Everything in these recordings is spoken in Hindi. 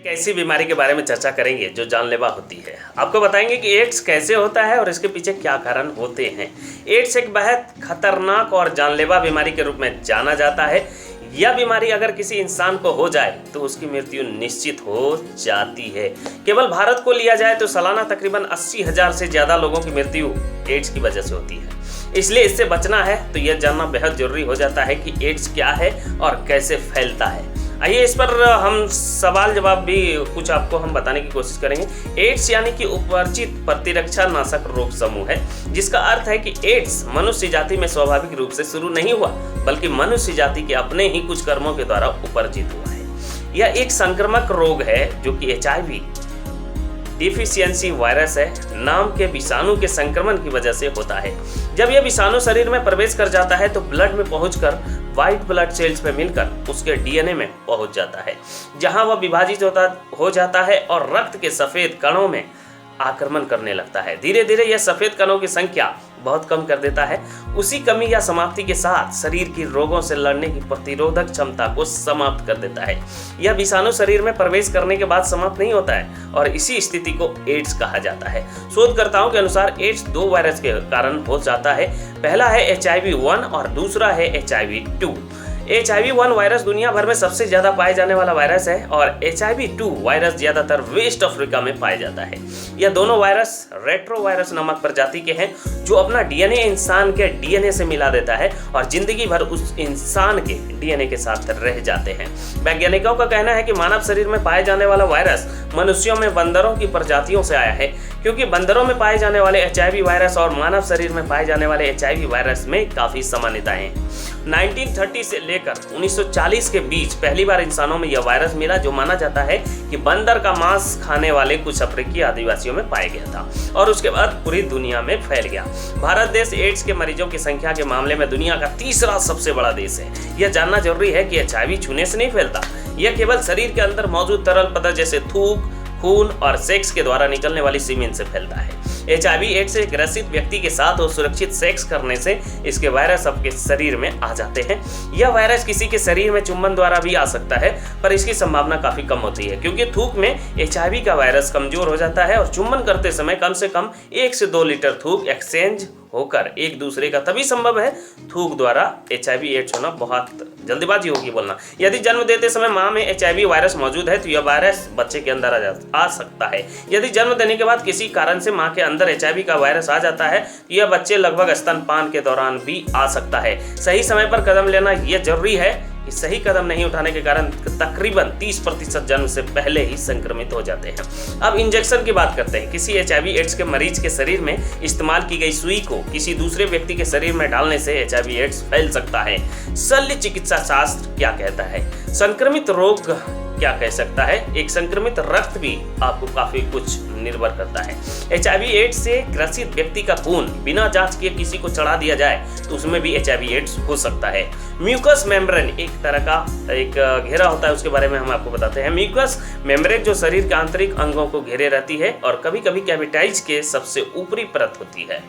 ऐसी बीमारी के बारे में चर्चा करेंगे जो जानलेवा होती है। आपको बताएंगे कि एड्स कैसे होता है और इसके पीछे क्या कारण होते हैं। एड्स एक बेहद खतरनाक और जानलेवा बीमारी के रूप में जाना जाता है। यह बीमारी अगर किसी इंसान को हो जाए तो उसकी मृत्यु निश्चित हो जाती है। केवल भारत को लिया जाए तो सालाना तकरीबन 80,000 से ज़्यादा लोगों की मृत्यु एड्स की वजह से होती है। इसलिए इससे बचना है तो यह जानना बेहद जरूरी हो जाता है कि एड्स क्या है और कैसे फैलता है। आइए इस पर हम सवाल जवाब भी कुछ आपको हम बताने की कोशिश करेंगे। एड्स यानी कि उपवर्जित प्रतिरक्षा नाशक रोग समूह है, जिसका अर्थ है कि एड्स मनुष्य जाति में स्वाभाविक रूप से शुरू नहीं हुआ, बल्कि मनुष्य जाति के अपने ही कुछ कर्मों के द्वारा उपर्जित हुआ है। यह एक संक्रामक रोग है जो कि HIV डिफिशियंसी वायरस है नाम के विषाणु के संक्रमण की वजह से होता है। जब यह विषाणु शरीर में प्रवेश कर जाता है तो ब्लड में पहुंचकर व्हाइट ब्लड सेल्स में मिलकर उसके DNA में पहुंच जाता है, जहां वह विभाजित हो जाता है और रक्त के सफेद कणों में आक्रमण करने लगता है। धीरे धीरे यह सफेद कणों की संख्या बहुत कम कर देता है। उसी कमी या समाप्ति के साथ शरीर की रोगों से लड़ने की प्रतिरोधक क्षमता को समाप्त कर देता है। यह विषाणु शरीर में प्रवेश करने के बाद समाप्त नहीं होता है और इसी स्थिति को एड्स कहा जाता है। शोधकर्ताओं के अनुसार एड्स 2 वायरस के कारण हो जाता है। पहला है HIV-1 और दूसरा है HIV-2। HIV-1 वायरस दुनिया भर में सबसे ज्यादा पाए जाने वाला वायरस है और HIV-2 वायरस ज्यादातर वेस्ट अफ्रीका में पाया जाता है। यह दोनों वायरस रेट्रो वायरस नामक प्रजाति के हैं जो अपना DNA इंसान के DNA से मिला देता है और जिंदगी भर उस इंसान के DNA के साथ रह जाते हैं। वैज्ञानिकों का कहना है कि मानव शरीर में पाए जाने वाला वायरस मनुष्यों में बंदरों की प्रजातियों से आया है, क्योंकि बंदरों में पाए जाने वाले HIV वायरस और मानव शरीर में पाए जाने वाले HIV वायरस में काफी समानताएं हैं। 1930 से लेकर 1940 के बीच पहली बार इंसानों में यह वायरस मिला, जो माना जाता है कि बंदर का मांस खाने वाले कुछ अफ्रीकी आदिवासियों में पाया गया था और उसके बाद पूरी दुनिया में फैल गया। भारत देश एड्स के मरीजों की संख्या के मामले में दुनिया का तीसरा सबसे बड़ा देश है। यह जानना जरूरी है कि HIV छूने से नहीं फैलता, यह केवल शरीर के अंदर मौजूद तरल पदार्थ जैसे थूक, खून और सेक्स के द्वारा निकलने वाली सीमेन से फैलता है। HIV एड्स से ग्रसित व्यक्ति के साथ और सुरक्षित सेक्स करने से इसके वायरस आपके शरीर में आ जाते हैं। यह वायरस किसी के शरीर में चुंबन द्वारा भी आ सकता है, पर इसकी संभावना काफी कम होती है, क्योंकि थूक में HIV का वायरस कमजोर हो जाता है और चुंबन करते समय कम से कम 1 से 2 लीटर थूक एक्सचेंज होकर एक दूसरे का तभी संभव है। थूक द्वारा HIV एड्स होना बहुत जल्दबाजी होगी बोलना। यदि जन्म देते समय मां में HIV वायरस मौजूद है तो यह वायरस बच्चे के अंदर आ सकता है। यदि जन्म देने के बाद किसी कारण से मां के अंदर HIV का वायरस आ जाता है तो यह बच्चे लगभग स्तनपान के दौरान भी आ सकता है। सही समय पर कदम लेना यह जरूरी है कि सही कदम नहीं उठाने के कारण तकरीबन 30% जन्म से पहले ही संक्रमित हो जाते हैं। अब इंजेक्शन की बात करते हैं। किसी HIV एड्स के मरीज के शरीर में इस्तेमाल की गई सुई को किसी दूसरे व्यक्ति के शरीर में डालने से HIV एड्स फैल सकता है। शल्य चिकित्सा शास्त्र क्या कहता है? संक्रमित रोग क्या कह सकता है? एक संक्रमित रक्त भी आपको काफी कुछ निर्भर करता है। HIV एड्स से ग्रसित व्यक्ति का खून बिना जांच किए किसी को चढ़ा दिया जाए तो उसमें भी HIV एड्स हो सकता है। म्यूकस मेम्ब्रेन एक तरह का एक घेरा होता है, उसके बारे में हम आपको बताते हैं। म्यूकस मेम्ब्रेन जो शरीर के आंतरिक अंगों को घेरे रहती है और कभी कभी कैविटाइज के सबसे ऊपरी परत होती है।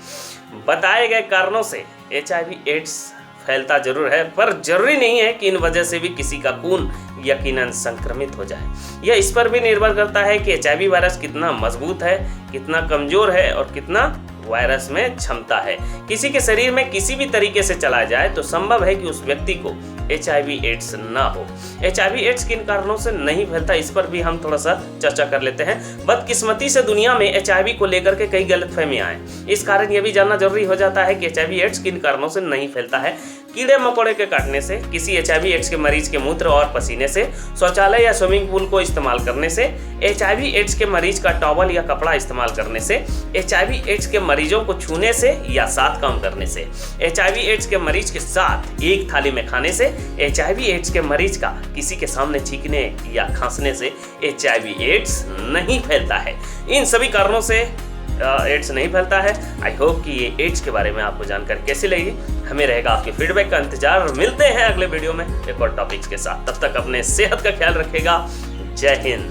बताए गए कारणों से HIV एड्स फैलता जरूर है, पर जरूरी नहीं है कि इन वजह से भी किसी का खून यकीनन संक्रमित हो जाए। यह इस पर भी निर्भर करता है कि HIV वायरस कितना मजबूत है, कितना कमजोर है और कितना वायरस में क्षमता है। किसी के शरीर में किसी भी तरीके से चला जाए तो संभव है कि उस व्यक्ति को HIV एड्स ना हो। HIV एड्स किन कारणों से नहीं फैलता, इस पर भी हम थोड़ा सा चर्चा कर लेते हैं। बदकिस्मती से दुनिया में HIV को लेकर के कई गलतफहमियां हैं। इस कारण यह भी जानना जरूरी हो जाता है कि HIV एड्स किन कारणों से नहीं फैलता है। कीड़े मकोड़े के काटने से, किसी HIV एड्स के मरीज के मूत्र और पसीने से, शौचालय या स्विमिंग पूल को इस्तेमाल करने से, HIV एड्स के मरीज का टॉवल या कपड़ा इस्तेमाल करने से, HIV एड्स के मरीजों को छूने से या साथ काम करने से, HIV एड्स के मरीज के साथ एक थाली में खाने से, HIV एड्स के मरीज का किसी के सामने छींकने या खांसने से HIV एड्स नहीं फैलता है। इन सभी कारणों से एड्स नहीं फैलता है। आई होप कि ये एड्स के बारे में आपको जानकारी कैसी लगी। हमें रहेगा आपके फीडबैक का इंतजार और मिलते हैं अगले वीडियो में एक और टॉपिक्स के साथ। तब तक अपने सेहत का ख्याल रखिएगा। जय हिंद।